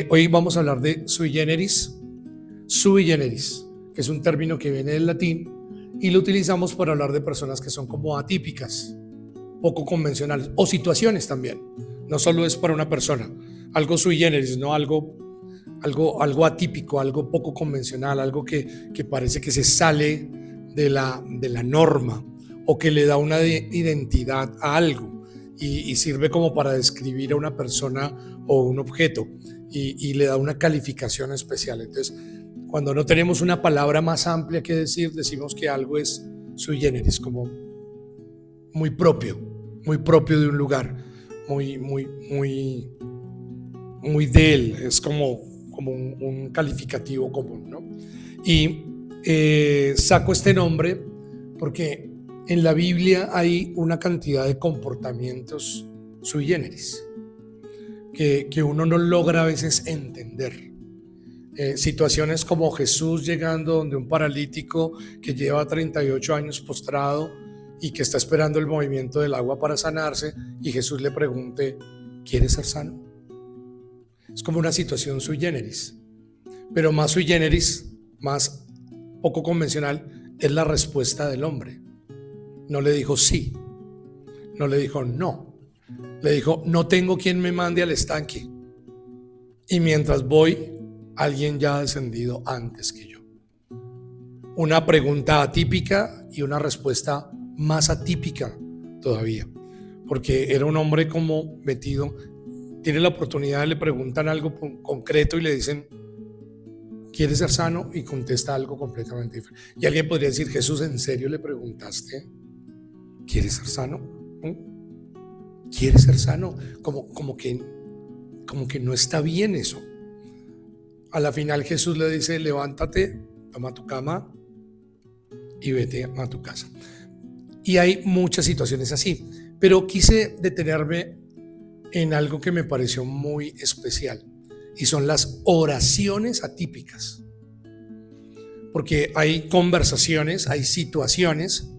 Hoy vamos a hablar de sui generis, que es un término que viene del latín y lo utilizamos para hablar de personas que son como atípicas, poco convencionales, o situaciones también. No solo es para una persona, algo sui generis, no algo atípico, algo poco convencional, algo que parece que se sale de la norma o que le da una identidad a algo y sirve como para describir a una persona o un objeto y le da una calificación especial. Entonces, cuando no tenemos una palabra más amplia que decir, decimos que algo es sui generis, como muy propio de un lugar, muy de él, es como un calificativo común, ¿no? Y saco este nombre porque en la Biblia hay una cantidad de comportamientos sui generis que uno no logra a veces entender. Situaciones como Jesús llegando donde un paralítico que lleva 38 años postrado y que está esperando el movimiento del agua para sanarse, y Jesús le pregunte: ¿quieres ser sano? Es como una situación sui generis, pero más sui generis, más poco convencional, es la respuesta del hombre. No le dijo sí, no le dijo no, le dijo: no tengo quien me mande al estanque, y mientras voy, alguien ya ha descendido antes que yo. Una pregunta atípica y una respuesta más atípica todavía, porque era un hombre como metido. Tiene la oportunidad, le preguntan algo concreto y le dicen: ¿quieres ser sano? Y contesta algo completamente diferente. Y alguien podría decir: Jesús, ¿en serio le preguntaste? ¿Quieres ser sano? ¿Quieres ser sano? Como que no está bien eso. A la final Jesús le dice: levántate, toma tu cama y vete a tu casa. Y hay muchas situaciones así, pero quise detenerme en algo que me pareció muy especial, y son las oraciones atípicas. Porque hay conversaciones, hay situaciones,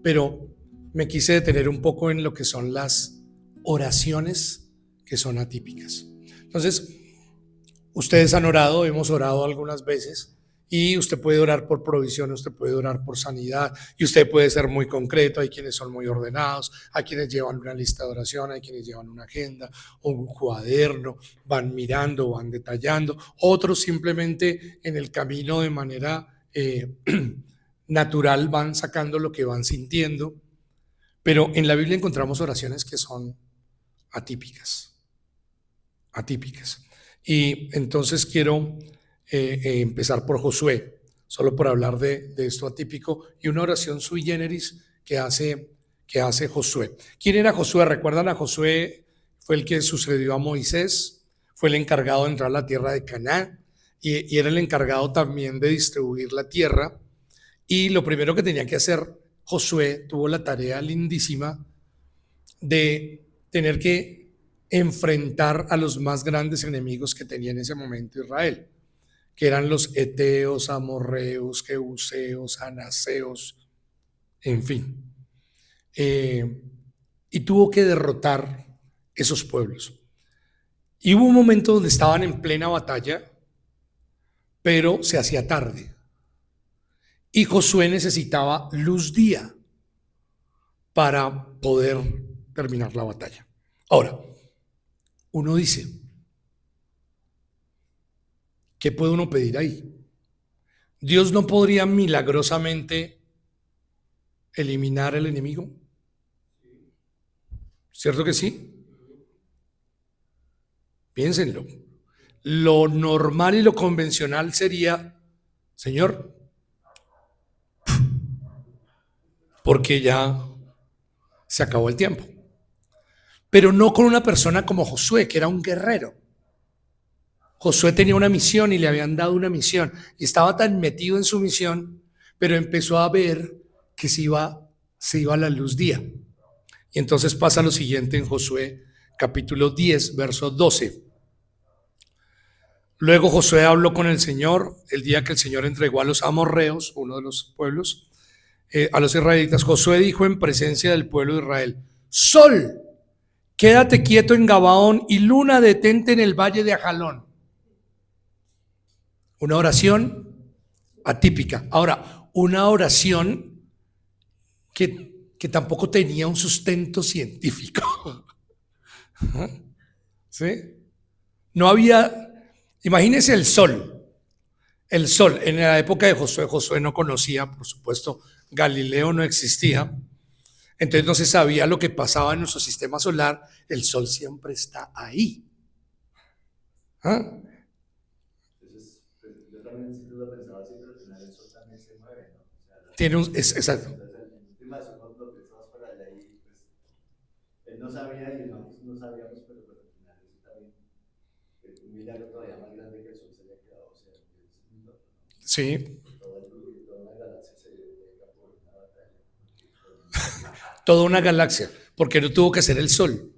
pero me quise detener un poco en lo que son las oraciones que son atípicas. Entonces, ustedes han orado, hemos orado algunas veces, y usted puede orar por provisión, usted puede orar por sanidad, y usted puede ser muy concreto. Hay quienes son muy ordenados, hay quienes llevan una lista de oración, hay quienes llevan una agenda o un cuaderno, van mirando, van detallando. Otros simplemente en el camino de manera natural van sacando lo que van sintiendo. Pero en la Biblia encontramos oraciones que son atípicas. Y entonces quiero empezar por Josué, solo por hablar de esto atípico, y una oración sui generis que hace Josué. ¿Quién era Josué? ¿Recuerdan a Josué? Fue el que sucedió a Moisés, fue el encargado de entrar a la tierra de Canaán, y era el encargado también de distribuir la tierra. Y lo primero que tenía que hacer Josué, tuvo la tarea lindísima de tener que enfrentar a los más grandes enemigos que tenía en ese momento Israel, que eran los heteos, amorreos, jebuseos, anaseos, en fin. Y tuvo que derrotar esos pueblos. Y hubo un momento donde estaban en plena batalla, pero se hacía tarde. Y Josué necesitaba luz día para poder terminar la batalla. Ahora, uno dice: ¿qué puede uno pedir ahí? ¿Dios no podría milagrosamente eliminar el enemigo? ¿Cierto que sí? Piénsenlo. Lo normal y lo convencional sería: Señor, porque ya se acabó el tiempo. Pero no con una persona como Josué, que era un guerrero. Josué tenía una misión y le habían dado una misión, y estaba tan metido en su misión, pero empezó a ver que se iba la luz día. Y entonces pasa lo siguiente en Josué capítulo 10, verso 12. Luego Josué habló con el Señor el día que el Señor entregó a los amorreos, uno de los pueblos, a los israelitas. Josué dijo en presencia del pueblo de Israel: Sol, quédate quieto en Gabaón, y luna, detente en el valle de Ajalón. Una oración atípica. Ahora, una oración que tampoco tenía un sustento científico. ¿Sí? No había, imagínense el sol. El sol, en la época de Josué, Josué no conocía, por supuesto, Galileo no existía, entonces no se sabía lo que pasaba en nuestro sistema solar. El sol siempre está ahí. ¿Ah? Entonces, pues, yo también sí lo pensaba así, pero al final el sol también se mueve, ¿no? O sea, Tiene un, exacto. entonces, en últimas, uno lo pensamos para allá y pues él no sabía y nosotros no sabíamos, pero pues al final eso también es un milagro todavía más grande que el sol se haya quedado, o sea, es muy loco, ¿no? Sí, Toda una galaxia se detenga por una batalla. toda una galaxia, porque no tuvo que ser el sol.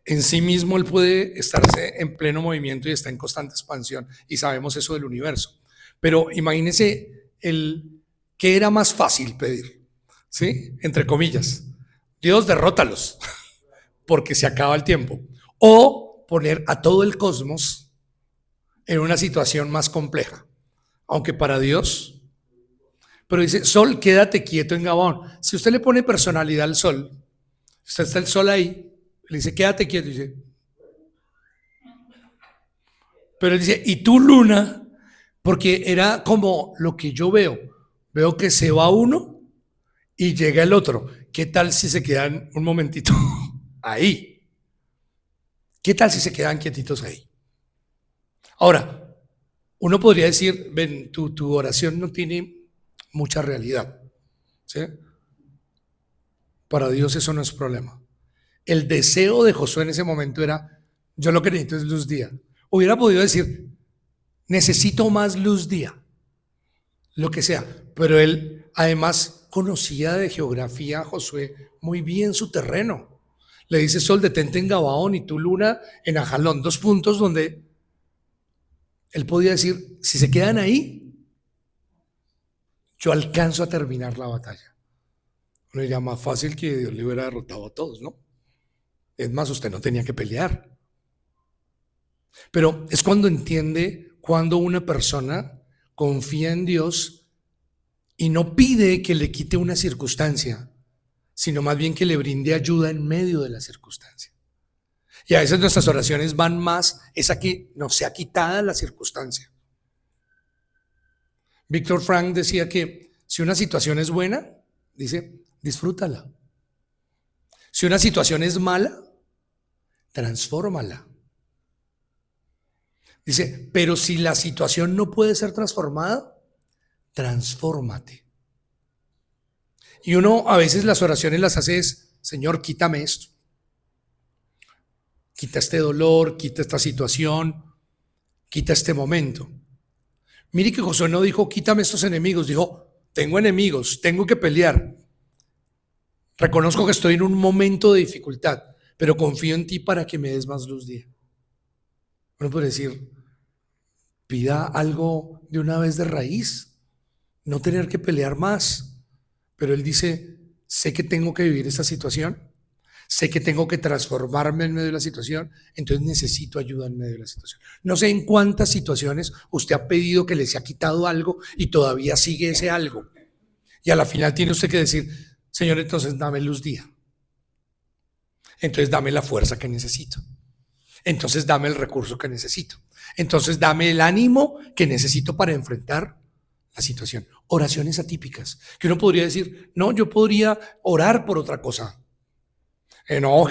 En sí mismo él puede estarse en pleno movimiento y está en constante expansión, y sabemos eso del universo. Pero imagínense qué era más fácil pedir, ¿sí? Entre comillas, Dios derrótalos, porque se acaba el tiempo. O poner a todo el cosmos en una situación más compleja, aunque para Dios. Pero dice, Sol, quédate quieto en Gabón. Si usted le pone personalidad al Sol, usted está el Sol ahí, le dice, quédate quieto, dice. Pero él dice, y tú, Luna, porque era como lo que yo veo. Veo que se va uno y llega el otro. ¿Qué tal si se quedan un momentito ahí? ¿Qué tal si se quedan quietitos ahí? Ahora, uno podría decir, ven, tu oración no tiene mucha realidad, ¿sí? Para Dios eso no es problema. El deseo de Josué en ese momento era, yo lo que necesito es luz día. Hubiera podido decir, necesito más luz día, lo que sea, pero él además conocía de geografía, Josué, muy bien su terreno. Le dice, Sol, detente en Gabaón y tú, Luna, en Ajalón, 2 puntos donde él podía decir, si se quedan ahí, yo alcanzo a terminar la batalla. Uno diría, más fácil que Dios le hubiera derrotado a todos, ¿no? Es más, usted no tenía que pelear. Pero es cuando entiende, cuando una persona confía en Dios y no pide que le quite una circunstancia, sino más bien que le brinde ayuda en medio de la circunstancia. Y a veces nuestras oraciones van más, es a que nos sea quitada la circunstancia. Víctor Frank decía que si una situación es buena, dice, disfrútala. Si una situación es mala, transfórmala. Dice, pero si la situación no puede ser transformada, transfórmate. Y uno a veces las oraciones las hace es, Señor, quítame esto. Quita este dolor, quita esta situación, quita este momento. Mire que Josué no dijo, quítame estos enemigos, dijo, tengo enemigos, tengo que pelear. Reconozco que estoy en un momento de dificultad, pero confío en ti para que me des más luz día. Uno puede decir, pida algo de una vez de raíz, no tener que pelear más. Pero él dice, sé que tengo que vivir esta situación, sé que tengo que transformarme en medio de la situación, entonces necesito ayuda en medio de la situación. No sé en cuántas situaciones usted ha pedido que le se ha quitado algo y todavía sigue ese algo. Y a la final tiene usted que decir, Señor, entonces dame luz día. Entonces dame la fuerza que necesito. Entonces dame el recurso que necesito. Entonces dame el ánimo que necesito para enfrentar la situación. Oraciones atípicas, que uno podría decir, no, yo podría orar por otra cosa. No,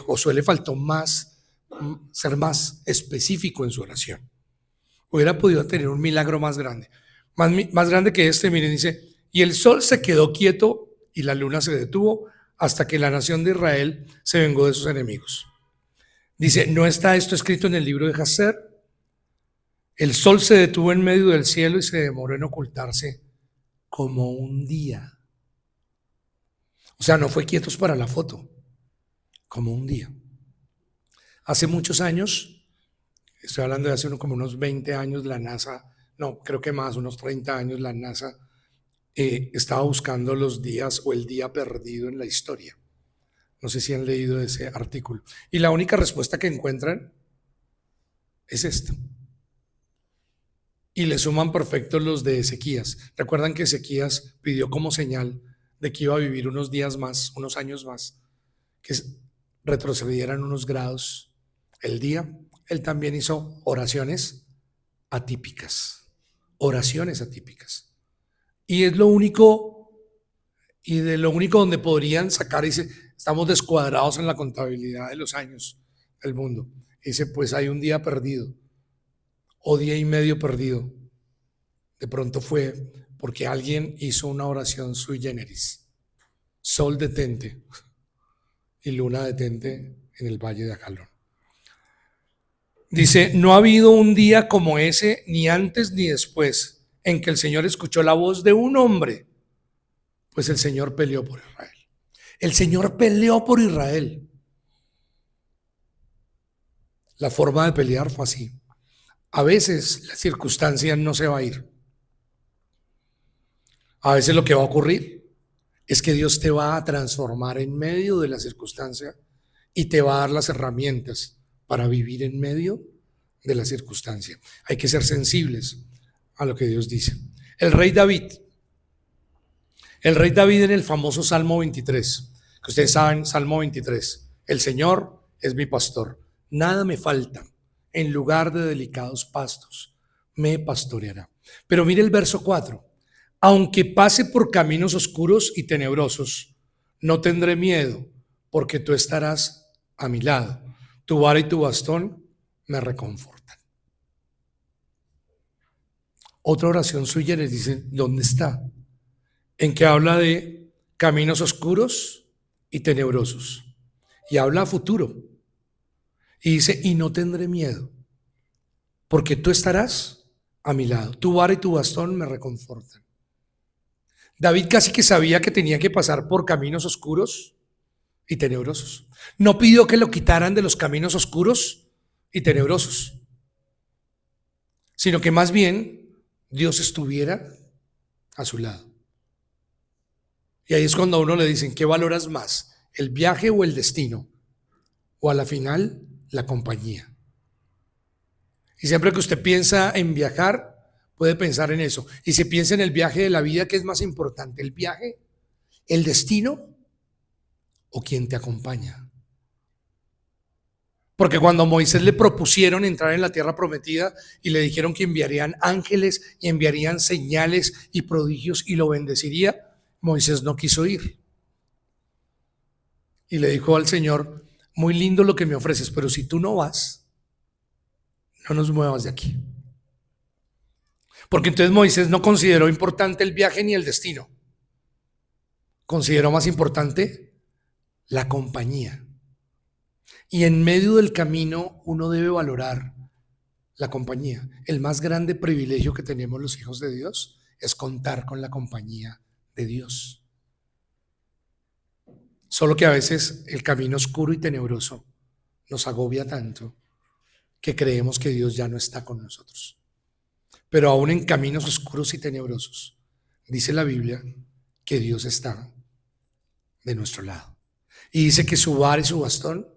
Josué le faltó más, ser más específico en su oración. Hubiera podido tener un milagro más grande. Más grande que este, miren, dice, y el sol se quedó quieto y la luna se detuvo hasta que la nación de Israel se vengó de sus enemigos. Dice, ¿no está esto escrito en el libro de Jasher? El sol se detuvo en medio del cielo y se demoró en ocultarse como un día. O sea, no fue quietos para la foto, como un día. Hace muchos años, estoy hablando de hace como unos 20 años, la NASA, no, creo que más, unos 30 años, la NASA estaba buscando los días o el día perdido en la historia. No sé si han leído ese artículo. Y la única respuesta que encuentran es esta. y le suman perfectos los de Ezequías. Recuerdan que Ezequías pidió como señal de que iba a vivir unos días más, unos años más, que retrocedieran unos grados el día. Él también hizo oraciones atípicas, oraciones atípicas. Y es lo único, y de lo único donde podrían sacar, dice, estamos descuadrados en la contabilidad de los años del mundo. Dice, pues hay un día perdido, o día y medio perdido. De pronto fue porque alguien hizo una oración sui generis. Sol detente y luna detente en el valle de Ajalón. Dice, no ha habido un día como ese, ni antes ni después, en que el Señor escuchó la voz de un hombre, pues el Señor peleó por Israel. El Señor peleó por Israel. La forma de pelear fue así. A veces la circunstancia no se va a ir. A veces lo que va a ocurrir es que Dios te va a transformar en medio de la circunstancia y te va a dar las herramientas para vivir en medio de la circunstancia. Hay que ser sensibles a lo que Dios dice. El rey David en el famoso Salmo 23, que ustedes saben, Salmo 23, el Señor es mi pastor, nada me falta, en lugar de delicados pastos me pastoreará. Pero mire el verso 4, aunque pase por caminos oscuros y tenebrosos, no tendré miedo, porque tú estarás a mi lado, tu vara y tu bastón me reconfortan. Otra oración suya les dice, ¿dónde está? En que habla de caminos oscuros y tenebrosos. Y habla a futuro. Y dice, y no tendré miedo, porque tú estarás a mi lado. Tu vara y tu bastón me reconfortan. David casi que sabía que tenía que pasar por caminos oscuros y tenebrosos. No pidió que lo quitaran de los caminos oscuros y tenebrosos, sino que más bien Dios estuviera a su lado. Y ahí es cuando a uno le dicen, ¿qué valoras más? ¿El viaje o el destino? O a la final, la compañía. Y siempre que usted piensa en viajar, puede pensar en eso. Y si piensa en el viaje de la vida, ¿qué es más importante? ¿El viaje? ¿El destino? ¿O quién te acompaña? Porque cuando a Moisés le propusieron entrar en la tierra prometida y le dijeron que enviarían ángeles y enviarían señales y prodigios y lo bendeciría, Moisés no quiso ir. Y le dijo al Señor, muy lindo lo que me ofreces, pero si tú no vas, no nos muevas de aquí. Porque entonces Moisés no consideró importante el viaje ni el destino. Consideró más importante la compañía. Y en medio del camino uno debe valorar la compañía. El más grande privilegio que tenemos los hijos de Dios es contar con la compañía de Dios. Solo que a veces el camino oscuro y tenebroso nos agobia tanto que creemos que Dios ya no está con nosotros. Pero aún en caminos oscuros y tenebrosos, dice la Biblia que Dios está de nuestro lado. Y dice que su vara y su bastón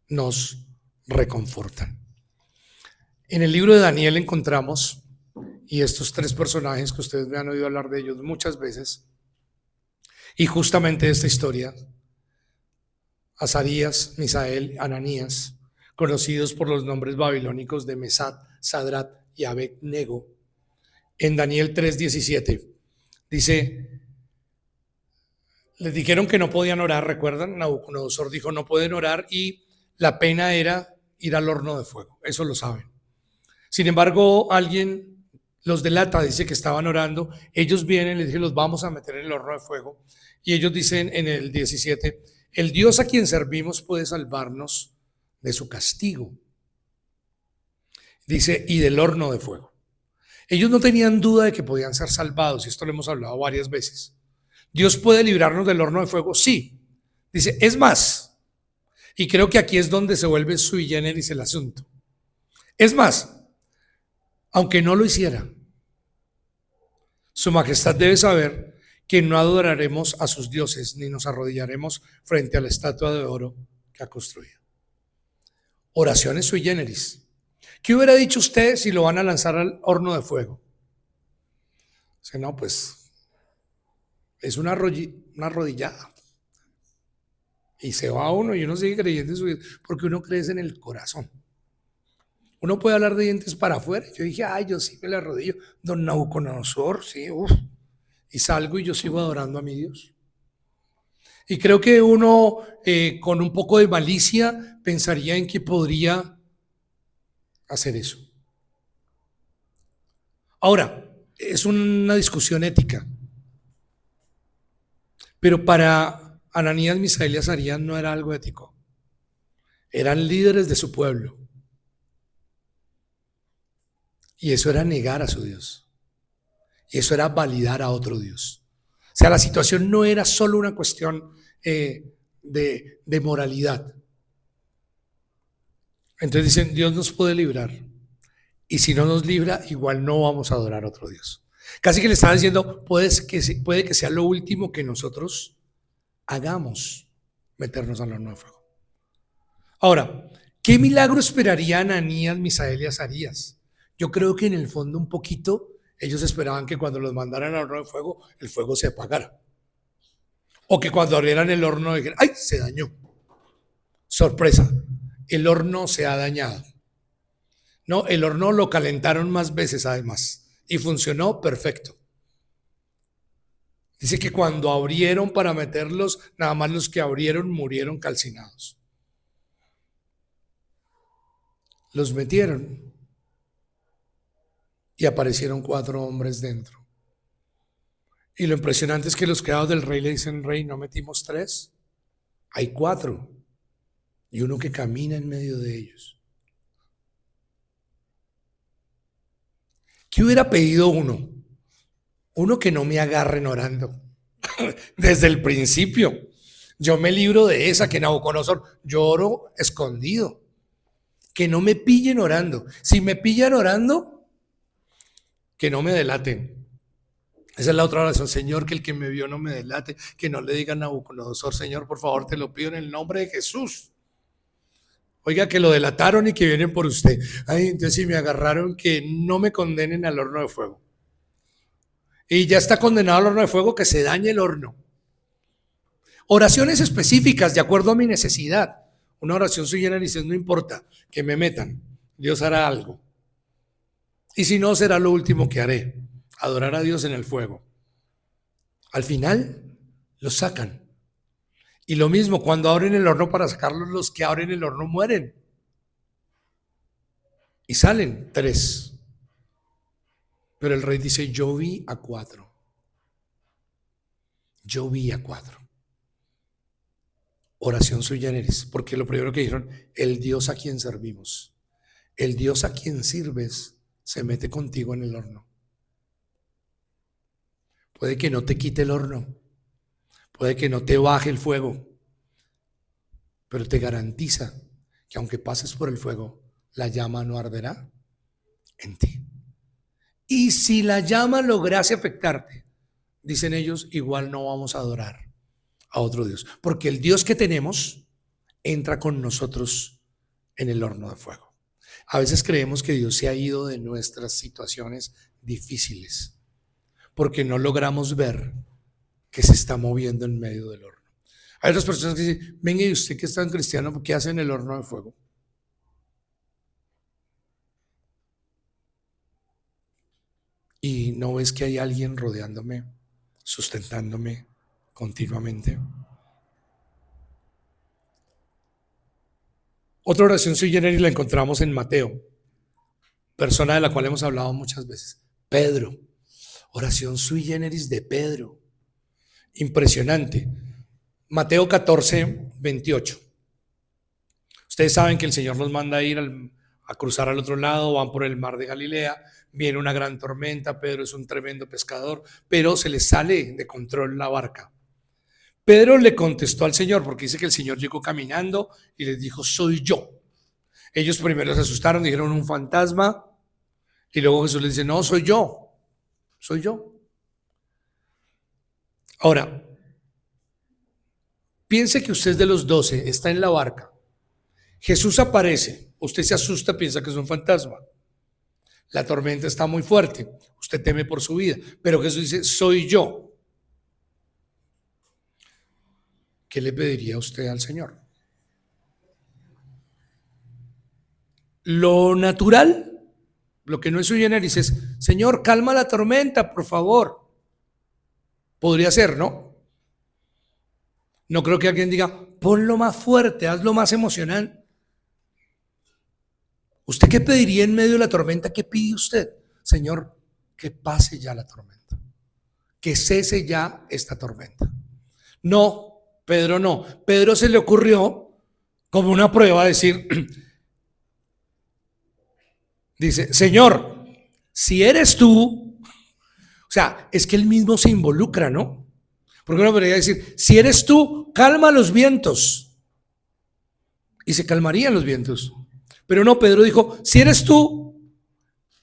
nos reconfortan. En el libro de Daniel encontramos, y estos tres personajes que ustedes me han oído hablar de ellos muchas veces, y justamente esta historia, Azarías, Misael, Ananías, conocidos por los nombres babilónicos de Mesat, Sadrat y Abed-Nego. En Daniel 3:17 dice, les dijeron que no podían orar, ¿recuerdan? Nabucodonosor dijo no pueden orar y la pena era ir al horno de fuego, eso lo saben. Sin embargo, alguien los delata, dice que estaban orando, ellos vienen, les dije los vamos a meter en el horno de fuego y ellos dicen en el 17, el Dios a quien servimos puede salvarnos de su castigo. Dice, y del horno de fuego. Ellos no tenían duda de que podían ser salvados, y esto lo hemos hablado varias veces. ¿Dios puede librarnos del horno de fuego? Sí. Dice, es más, y creo que aquí es donde se vuelve sui generis el asunto. Es más, aunque no lo hiciera, su majestad debe saber que no adoraremos a sus dioses ni nos arrodillaremos frente a la estatua de oro que ha construido. Oraciones sui generis. ¿Qué hubiera dicho usted si lo van a lanzar al horno de fuego? Dice, no, pues es una rodillada. Y se va uno y uno sigue creyendo en su Dios, porque uno cree en el corazón. Uno puede hablar de dientes para afuera. Yo dije, ay, yo sí me le arrodillo. Don Nabucodonosor, sí, uff. Y salgo y yo sigo adorando a mi Dios. Y creo que uno con un poco de malicia pensaría en que podría hacer eso. Ahora, es una discusión ética. Pero para Ananías, Misael y Azarías no era algo ético. Eran líderes de su pueblo. Y eso era negar a su Dios. Y eso era validar a otro Dios. O sea, la situación no era solo una cuestión de moralidad. Entonces dicen, Dios nos puede librar. Y si no nos libra, igual no vamos a adorar a otro Dios. Casi que le estaba diciendo, puede que sea lo último que nosotros hagamos, meternos al horno de fuego. Ahora, ¿qué milagro esperarían Ananías, Misael y Azarías? Yo creo que en el fondo un poquito ellos esperaban que cuando los mandaran al horno de fuego, el fuego se apagara. O que cuando abrieran el horno dijeran, ¡ay! Se dañó. Sorpresa, el horno se ha dañado. No, el horno lo calentaron más veces además y funcionó perfecto. Dice que cuando abrieron para meterlos, nada más los que abrieron murieron calcinados. Los metieron y aparecieron 4 hombres dentro. Y lo impresionante es que los criados del rey le dicen, rey, ¿no metimos 3? Hay 4 y uno que camina en medio de ellos. ¿Qué hubiera pedido uno? Uno que no me agarren orando. Desde el principio. Yo me libro de esa que Nabucodonosor, yo oro escondido. Que no me pillen orando. Si me pillan orando, que no me delaten. Esa es la otra oración, Señor, que el que me vio no me delate, que no le diga a Nabucodonosor, Señor, por favor, te lo pido en el nombre de Jesús. Oiga, que lo delataron y que vienen por usted. Ay, entonces si me agarraron, que no me condenen al horno de fuego. Y ya está condenado al horno de fuego, que se dañe el horno. Oraciones específicas de acuerdo a mi necesidad. Una oración sui generis, no importa, que me metan. Dios hará algo. Y si no, será lo último que haré. Adorar a Dios en el fuego. Al final, los sacan. Y lo mismo, cuando abren el horno para sacarlos, los que abren el horno mueren. Y salen 3. Pero el rey dice, yo vi a 4. Yo vi a 4. Oración sui generis, porque lo primero que dijeron, el Dios a quien servimos, el Dios a quien sirves, se mete contigo en el horno. Puede que no te quite el horno, puede que no te baje el fuego, pero te garantiza que aunque pases por el fuego, la llama no arderá en ti. Y si la llama lograse afectarte, dicen ellos, igual no vamos a adorar a otro Dios, porque el Dios que tenemos entra con nosotros en el horno de fuego. A veces creemos que Dios se ha ido de nuestras situaciones difíciles, porque no logramos ver que se está moviendo en medio del horno. Hay otras personas que dicen, venga, y usted que es tan cristiano, ¿qué hace en el horno de fuego? Y no ves que hay alguien rodeándome, sustentándome continuamente. Otra oración sui generis la encontramos en Mateo, persona de la cual hemos hablado muchas veces. Pedro, oración sui generis de Pedro. Impresionante. Mateo 14, 28. Ustedes saben que el Señor nos manda a ir a cruzar al otro lado, van por el mar de Galilea, viene una gran tormenta, Pedro es un tremendo pescador, pero se le sale de control la barca. Pedro le contestó al Señor, porque dice que el Señor llegó caminando y les dijo, soy yo. Ellos primero se asustaron, dijeron un fantasma, y luego Jesús les dice, no, soy yo, soy yo. Ahora, piense que usted es de los 12, está en la barca. Jesús aparece, usted se asusta, piensa que es un fantasma. La tormenta está muy fuerte. Usted usted teme por su vida. Pero Jesús dice, soy yo. ¿Qué le pediría usted al Señor? Lo natural, lo que no es sui generis es, Señor, calma la tormenta, por favor. Podría ser, ¿no? No creo que alguien diga, ponlo más fuerte, hazlo más emocionante. ¿Usted qué pediría en medio de la tormenta? ¿Qué pide usted? Señor, que pase ya la tormenta. Que cese ya esta tormenta. No, Pedro no. Pedro se le ocurrió como una prueba decir, dice, Señor, si eres tú, o sea, es que él mismo se involucra, ¿no? Porque uno podría decir, si eres tú, calma los vientos. Y se calmarían los vientos. Pero no, Pedro dijo, si eres tú,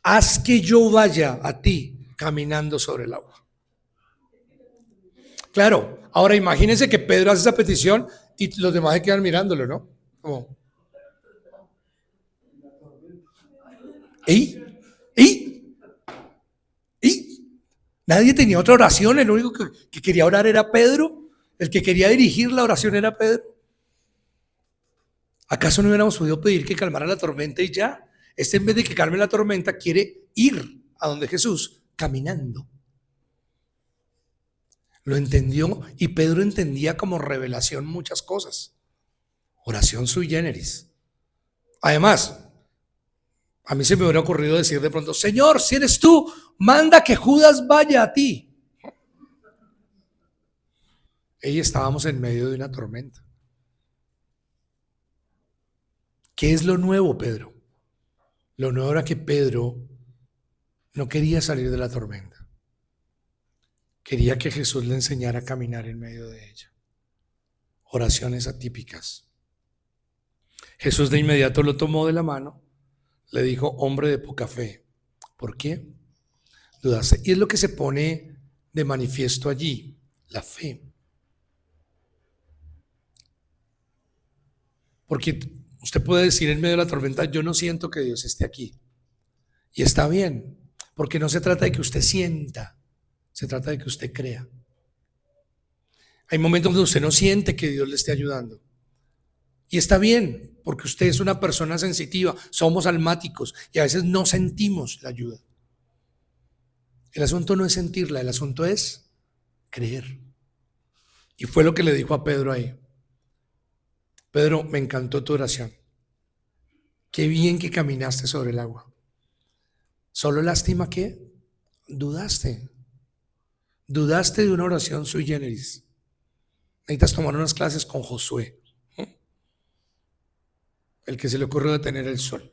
haz que yo vaya a ti caminando sobre el agua. Claro, ahora imagínense que Pedro hace esa petición y los demás se quedan mirándolo, ¿no? Como, ¿y? Nadie tenía otra oración, el único que quería orar era Pedro, el que quería dirigir la oración era Pedro. ¿Acaso no hubiéramos podido pedir que calmara la tormenta y ya? En vez de que calme la tormenta, quiere ir a donde Jesús caminando. Lo entendió y Pedro entendía como revelación muchas cosas. Oración sui generis. Además, a mí se me hubiera ocurrido decir de pronto, Señor, si eres tú, manda que Judas vaya a ti. Y estábamos en medio de una tormenta. ¿Qué es lo nuevo, Pedro? Lo nuevo era que Pedro no quería salir de la tormenta. Quería que Jesús le enseñara a caminar en medio de ella. Oraciones atípicas. Jesús de inmediato lo tomó de la mano, le dijo, hombre de poca fe. ¿Por qué? Dudaste. Y es lo que se pone de manifiesto allí, la fe. Porque usted puede decir en medio de la tormenta, yo no siento que Dios esté aquí. Y está bien, porque no se trata de que usted sienta, se trata de que usted crea. Hay momentos donde usted no siente que Dios le esté ayudando. Y está bien, porque usted es una persona sensitiva, somos almáticos y a veces no sentimos la ayuda. El asunto no es sentirla, el asunto es creer. Y fue lo que le dijo a Pedro ahí. Pedro, me encantó tu oración. Qué bien que caminaste sobre el agua. Solo lástima que dudaste. Dudaste de una oración sui generis. Necesitas tomar unas clases con Josué, el que se le ocurrió detener el sol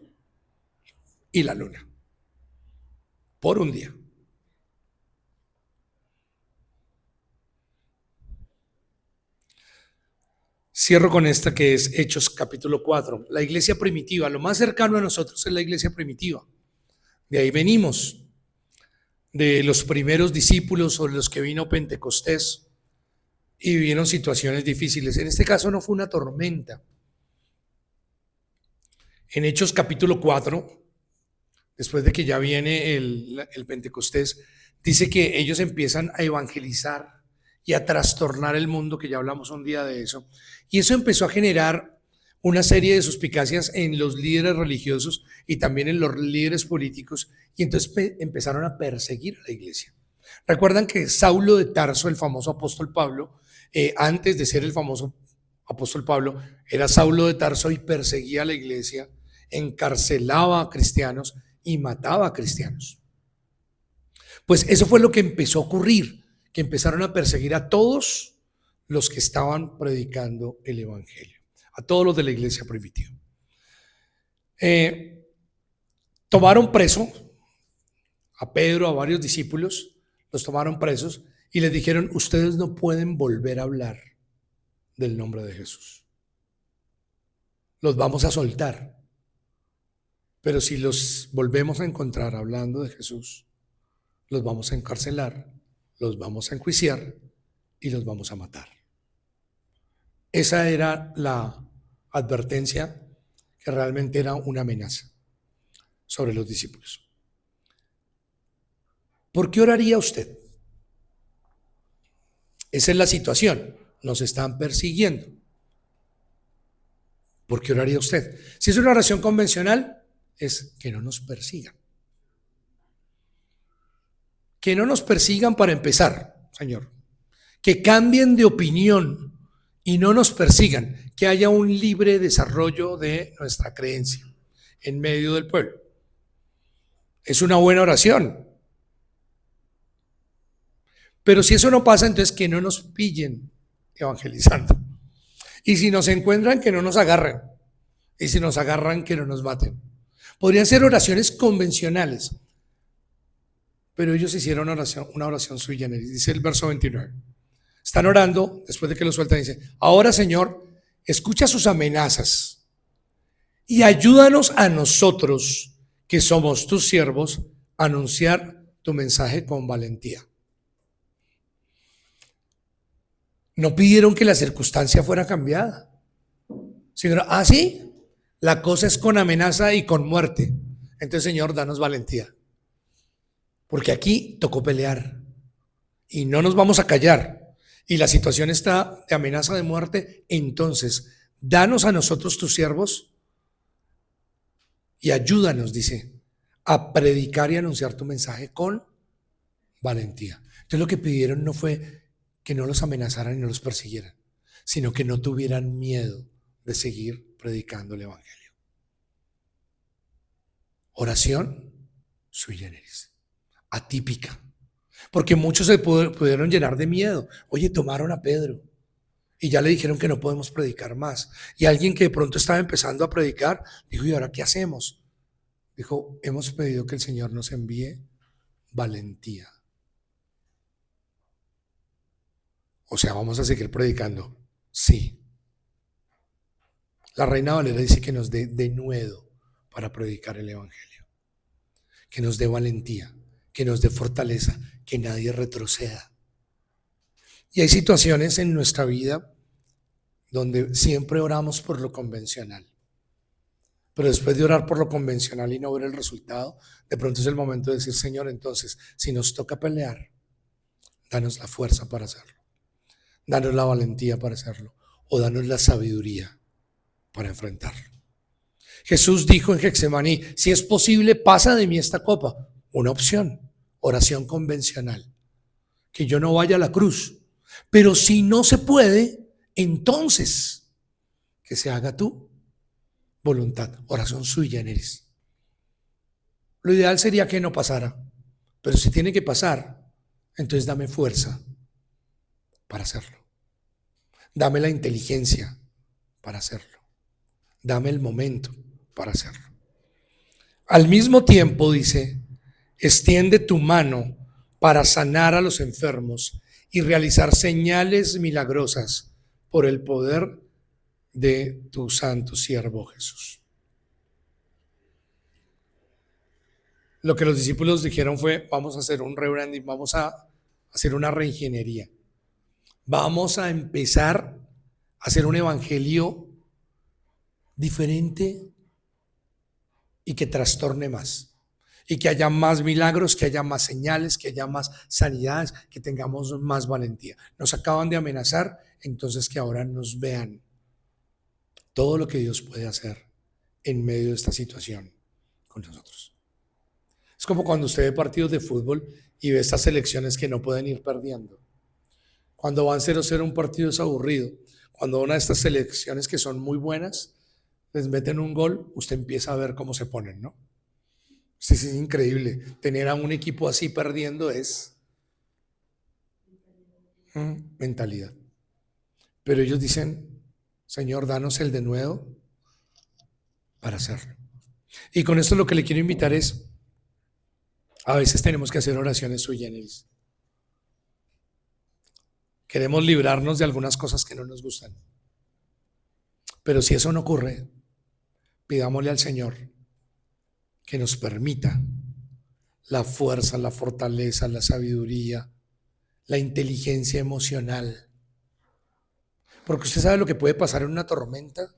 y la luna por un día. Cierro con esta que es Hechos capítulo 4. La iglesia primitiva, lo más cercano a nosotros es la iglesia primitiva. De ahí venimos, de los primeros discípulos sobre los que vino Pentecostés y vivieron situaciones difíciles. En este caso no fue una tormenta. En Hechos capítulo 4, después de que ya viene el Pentecostés, dice que ellos empiezan a evangelizar y a trastornar el mundo, que ya hablamos un día de eso. Y eso empezó a generar una serie de suspicacias en los líderes religiosos y también en los líderes políticos, y entonces empezaron a perseguir a la iglesia. Recuerdan que Saulo de Tarso, el famoso apóstol Pablo, antes de ser el famoso apóstol Pablo, era Saulo de Tarso y perseguía a la iglesia, encarcelaba a cristianos y mataba a cristianos. Pues eso fue lo que empezó a ocurrir, que empezaron a perseguir a todos los que estaban predicando el evangelio, a todos los de la iglesia primitiva. Tomaron preso a Pedro, a varios discípulos, los tomaron presos y les dijeron, ustedes no pueden volver a hablar del nombre de Jesús. Los vamos a soltar, pero si los volvemos a encontrar hablando de Jesús, los vamos a encarcelar, los vamos a enjuiciar y los vamos a matar. Esa era la advertencia, que realmente era una amenaza sobre los discípulos. ¿Por qué oraría usted? Esa es la situación. Nos están persiguiendo. ¿Por qué oraría usted? Si es una oración convencional, es que no nos persigan. Que no nos persigan para empezar, Señor. Que cambien de opinión y no nos persigan. Que haya un libre desarrollo de nuestra creencia en medio del pueblo. Es una buena oración. Pero si eso no pasa, entonces que no nos pillen evangelizando. Y si nos encuentran, que no nos agarren. Y si nos agarran, que no nos maten. Podrían ser oraciones convencionales. Pero ellos hicieron una oración sui generis. Dice el verso 29. Están orando, después de que lo sueltan, dice: ahora, Señor, escucha sus amenazas y ayúdanos a nosotros, que somos tus siervos, a anunciar tu mensaje con valentía. No pidieron que la circunstancia fuera cambiada. Sino, sí, la cosa es con amenaza y con muerte. Entonces, Señor, danos valentía. Porque aquí tocó pelear y no nos vamos a callar. Y la situación está de amenaza de muerte. Entonces, danos a nosotros tus siervos y ayúdanos, dice, a predicar y anunciar tu mensaje con valentía. Entonces, lo que pidieron no fue que no los amenazaran y no los persiguieran, sino que no tuvieran miedo de seguir predicando el evangelio. Oración sui generis, atípica, porque muchos se pudieron llenar de miedo. Oye, tomaron a Pedro y ya le dijeron que no podemos predicar más. Y alguien que de pronto estaba empezando a predicar dijo: ¿y ahora qué hacemos? Dijo: hemos pedido que el Señor nos envíe valentía. O sea, vamos a seguir predicando. Sí. La Reina Valera dice que nos dé denuedo para predicar el evangelio, que nos dé valentía, que nos dé fortaleza, que nadie retroceda. Y hay situaciones en nuestra vida donde siempre oramos por lo convencional, pero después de orar por lo convencional y no ver el resultado, de pronto es el momento de decir: Señor, entonces, si nos toca pelear, danos la fuerza para hacerlo, danos la valentía para hacerlo, o danos la sabiduría para enfrentarlo. Jesús dijo en Getsemaní: si es posible, pasa de mí esta copa. Una opción, oración convencional, que yo no vaya a la cruz. Pero si no se puede, entonces que se haga tu voluntad. Oración sui generis. Lo ideal sería que no pasara, pero si tiene que pasar, entonces dame fuerza para hacerlo. Dame la inteligencia para hacerlo. Dame el momento para hacerlo. Al mismo tiempo, dice, extiende tu mano para sanar a los enfermos y realizar señales milagrosas por el poder de tu santo siervo Jesús. Lo que los discípulos dijeron fue: vamos a hacer un rebranding, vamos a hacer una reingeniería. Vamos a empezar a hacer un evangelio diferente y que trastorne más, y que haya más milagros, que haya más señales, que haya más sanidades, que tengamos más valentía. Nos acaban de amenazar, entonces que ahora nos vean todo lo que Dios puede hacer en medio de esta situación con nosotros. Es como cuando usted ve partidos de fútbol y ve estas selecciones que no pueden ir perdiendo. Cuando van 0-0 un partido es aburrido. Cuando una de estas selecciones que son muy buenas les meten un gol, usted empieza a ver cómo se ponen, ¿no? Sí, es increíble. Tener a un equipo así perdiendo es mentalidad. Pero ellos dicen: Señor, danos el denuedo para hacerlo. Y con esto lo que le quiero invitar es: a veces tenemos que hacer oraciones sui generis. Queremos librarnos de algunas cosas que no nos gustan. Pero si eso no ocurre, pidámosle al Señor que nos permita la fuerza, la fortaleza, la sabiduría, la inteligencia emocional. Porque usted sabe lo que puede pasar en una tormenta.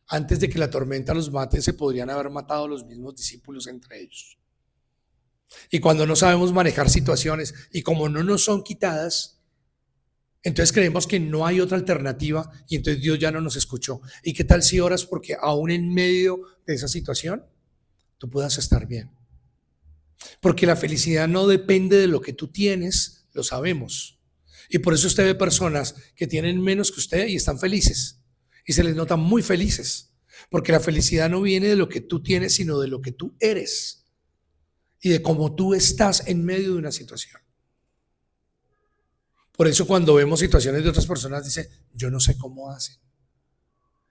Antes de que la tormenta los mate, se podrían haber matado los mismos discípulos entre ellos. Y cuando no sabemos manejar situaciones y como no nos son quitadas, entonces creemos que no hay otra alternativa y entonces Dios ya no nos escuchó. ¿Y qué tal si oras porque aún en medio de esa situación tú puedas estar bien? Porque la felicidad no depende de lo que tú tienes, lo sabemos. Y por eso usted ve personas que tienen menos que usted y están felices. Y se les nota muy felices. Porque la felicidad no viene de lo que tú tienes, sino de lo que tú eres. Y de cómo tú estás en medio de una situación. Por eso cuando vemos situaciones de otras personas, dice, yo no sé cómo hacen.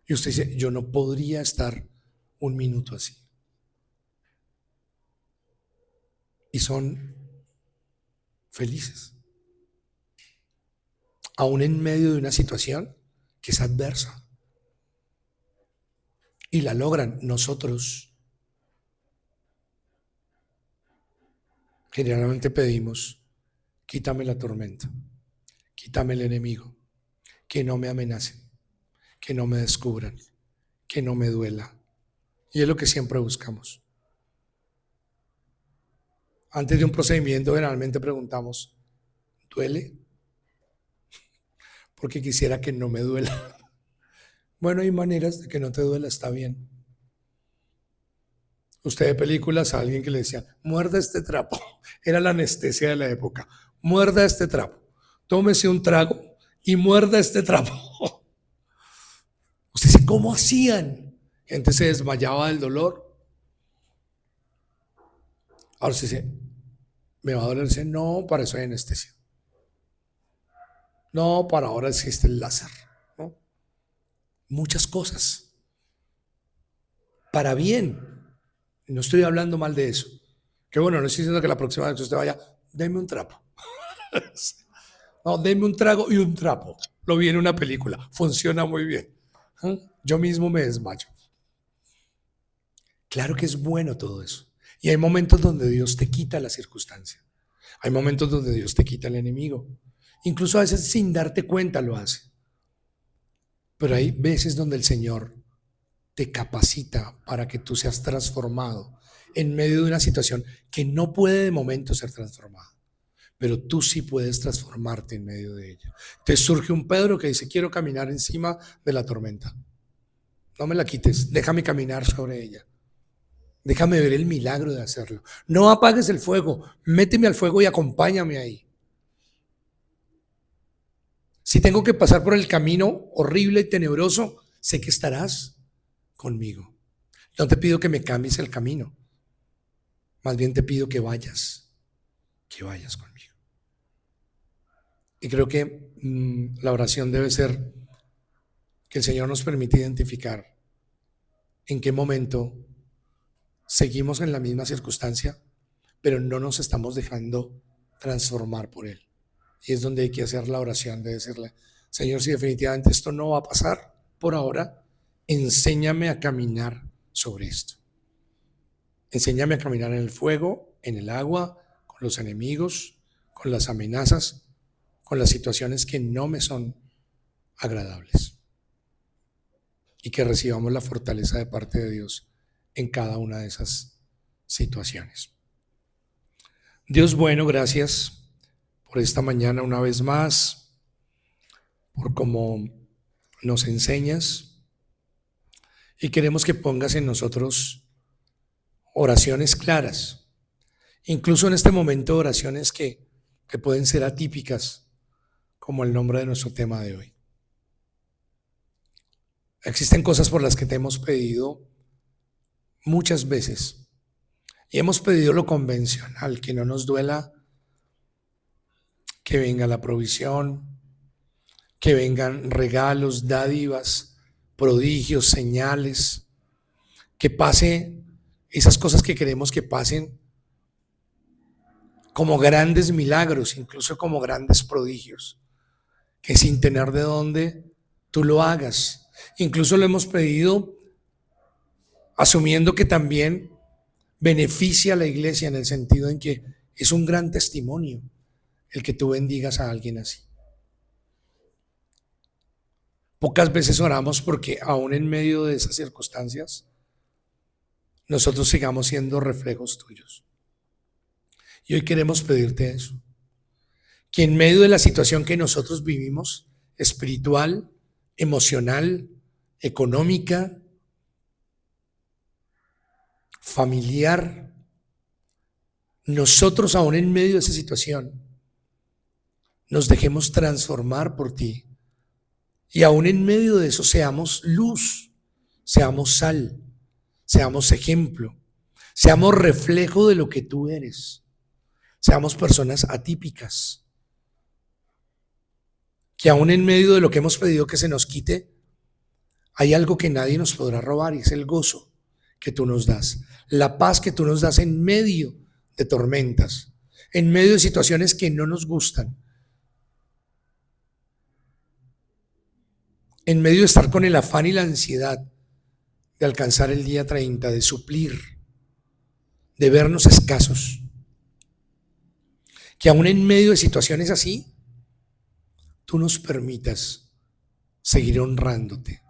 Y usted dice, yo no podría estar un minuto así. Y son felices. Aún en medio de una situación que es adversa. Y la logran. Nosotros generalmente pedimos, quítame la tormenta, quítame el enemigo, que no me amenacen, que no me descubran, que no me duela. Y es lo que siempre buscamos. Antes de un procedimiento generalmente preguntamos, ¿duele? Porque quisiera que no me duela. Bueno, hay maneras de que no te duela, está bien. Usted ve películas a alguien que le decía, muerda este trapo. Era la anestesia de la época. Muerda este trapo. Tómese un trago y muerda este trapo. Usted dice, ¿cómo hacían? Gente se desmayaba del dolor. Ahora usted dice, ¿me va a doler? Dice, no, para eso hay anestesia. No, para ahora existe el láser. ¿No? Muchas cosas. Para bien. No estoy hablando mal de eso. Que bueno, no estoy diciendo que la próxima vez usted vaya, deme un trapo. No, deme un trago y un trapo. Lo vi en una película. Funciona muy bien. Yo mismo me desmayo. Claro que es bueno todo eso. Y hay momentos donde Dios te quita la circunstancia. Hay momentos donde Dios te quita el enemigo. Incluso a veces sin darte cuenta lo hace. Pero hay veces donde el Señor te capacita para que tú seas transformado en medio de una situación que no puede de momento ser transformada, pero tú sí puedes transformarte en medio de ella. Te surge un Pedro que dice, quiero caminar encima de la tormenta. No me la quites, déjame caminar sobre ella. Déjame ver el milagro de hacerlo. No apagues el fuego, méteme al fuego y acompáñame ahí. Si tengo que pasar por el camino horrible y tenebroso, sé que estarás conmigo. No te pido que me cambies el camino, más bien te pido que vayas conmigo. Y creo que la oración debe ser que el Señor nos permita identificar en qué momento seguimos en la misma circunstancia, pero no nos estamos dejando transformar por Él. Y es donde hay que hacer la oración de decirle, Señor, si definitivamente esto no va a pasar por ahora, enséñame a caminar sobre esto. Enséñame a caminar en el fuego, en el agua, con los enemigos, con las amenazas, con las situaciones que no me son agradables. Y que recibamos la fortaleza de parte de Dios en cada una de esas situaciones. Dios bueno, gracias por esta mañana una vez más, por cómo nos enseñas, y queremos que pongas en nosotros oraciones claras, incluso en este momento oraciones que pueden ser atípicas, como el nombre de nuestro tema de hoy. Existen cosas por las que te hemos pedido muchas veces y hemos pedido lo convencional, que no nos duela, que venga la provisión, que vengan regalos, dádivas, prodigios, señales, que pase esas cosas que queremos que pasen como grandes milagros, incluso como grandes prodigios, que sin tener de dónde tú lo hagas. Incluso lo hemos pedido asumiendo que también beneficia a la iglesia en el sentido en que es un gran testimonio el que tú bendigas a alguien así. Pocas veces oramos porque aún en medio de esas circunstancias nosotros sigamos siendo reflejos tuyos. Y hoy queremos pedirte eso, que en medio de la situación que nosotros vivimos, espiritual, emocional, económica, familiar, nosotros aún en medio de esa situación nos dejemos transformar por ti y aún en medio de eso seamos luz, seamos sal, seamos ejemplo, seamos reflejo de lo que tú eres, seamos personas atípicas, que aún en medio de lo que hemos pedido que se nos quite, hay algo que nadie nos podrá robar y es el gozo que tú nos das, la paz que tú nos das en medio de tormentas, en medio de situaciones que no nos gustan, en medio de estar con el afán y la ansiedad de alcanzar el día 30, de suplir, de vernos escasos, que aún en medio de situaciones así, tú nos permitas seguir honrándote,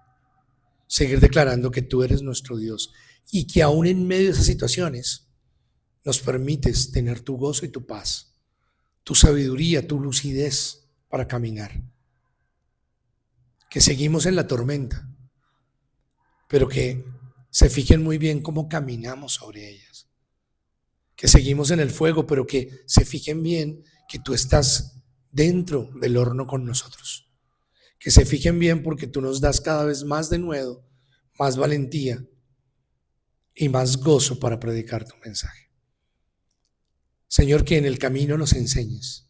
seguir declarando que tú eres nuestro Dios y que aún en medio de esas situaciones nos permites tener tu gozo y tu paz, tu sabiduría, tu lucidez para caminar. Que seguimos en la tormenta, pero que se fijen muy bien cómo caminamos sobre ellas. Que seguimos en el fuego, pero que se fijen bien que tú estás dentro del horno con nosotros. Que se fijen bien porque tú nos das cada vez más denuedo, más valentía y más gozo para predicar tu mensaje. Señor, que en el camino nos enseñes,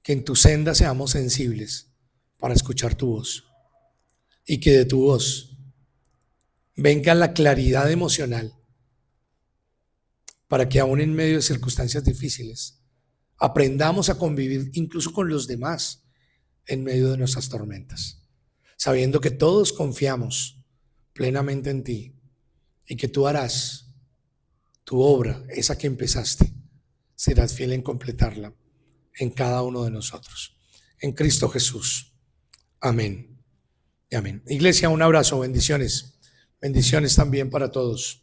que en tu senda seamos sensibles para escuchar tu voz y que de tu voz venga la claridad emocional para que aún en medio de circunstancias difíciles aprendamos a convivir incluso con los demás en medio de nuestras tormentas, sabiendo que todos confiamos plenamente en ti y que tú harás tu obra, esa que empezaste, serás fiel en completarla en cada uno de nosotros. En Cristo Jesús. Amén y amén. Iglesia, un abrazo, bendiciones. Bendiciones también para todos.